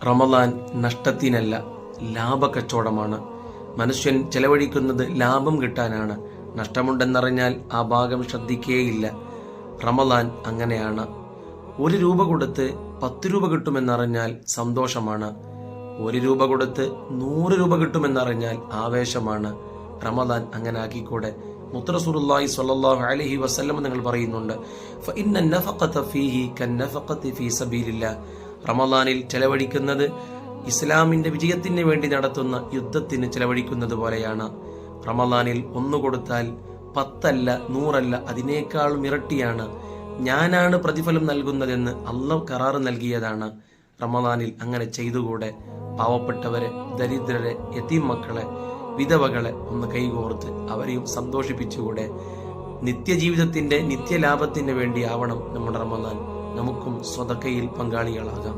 റമദാൻ നഷ്ടത്തിനല്ല, ലാഭക്കച്ചവടമാണ്. മനുഷ്യൻ ചെലവഴിക്കുന്നത് ലാഭം കിട്ടാനാണ്. നഷ്ടമുണ്ടെന്നറിഞ്ഞാൽ ആ ഭാഗം ശ്രദ്ധിക്കേയില്ല. റമദാൻ അങ്ങനെയാണ്. 1 രൂപ കൊടുത്ത് 10 രൂപ കിട്ടുമെന്നറിഞ്ഞാൽ സന്തോഷമാണ്. 1 രൂപ കൊടുത്ത് 100 രൂപ കിട്ടുമെന്നറിഞ്ഞാൽ ആവേശമാണ്. റമദാൻ അങ്ങനെ ആക്കിക്കൂടെ? മുത്ത് റസൂലുള്ളാഹി സ്വല്ലല്ലാഹു അലൈഹി വസല്ലം നിങ്ങൾ പറയുന്നുണ്ട്, ഫഇന്ന നഫഖത ഫീഹി കന്നഫഖതി ഫീ സബീലില്ലാഹ്. റമദാനിൽ ചെലവഴിക്കുന്നത് ഇസ്ലാമിന്റെ വിജയത്തിന് വേണ്ടി നടത്തുന്ന യുദ്ധത്തിന് ചെലവഴിക്കുന്നത് പോലെയാണ്. റമദാനിൽ 1 കൊടുത്താൽ 10 അല്ല 100 അല്ല, അതിനേക്കാളും ഇരട്ടിയാണ്. ഞാനാണ് പ്രതിഫലം നൽകുന്നതെന്ന് അല്ലാഹു കരാറ് നൽകിയതാണ്. റമദാനിൽ അങ്ങനെ ചെയ്തുകൂടെ? പാവപ്പെട്ടവരെ, ദരിദ്രരെ, യതീം മക്കളെ, വിധവകളെ ഒന്ന് കൈകോർത്ത് അവരെയും സന്തോഷിപ്പിച്ചുകൂടെ? നിത്യജീവിതത്തിന്റെ നിത്യലാഭത്തിന് വേണ്ടി ആവണം നമ്മുടെ റമദാൻ. നമുക്കും സ്വതക്കയിൽ പങ്കാളികളാകാം.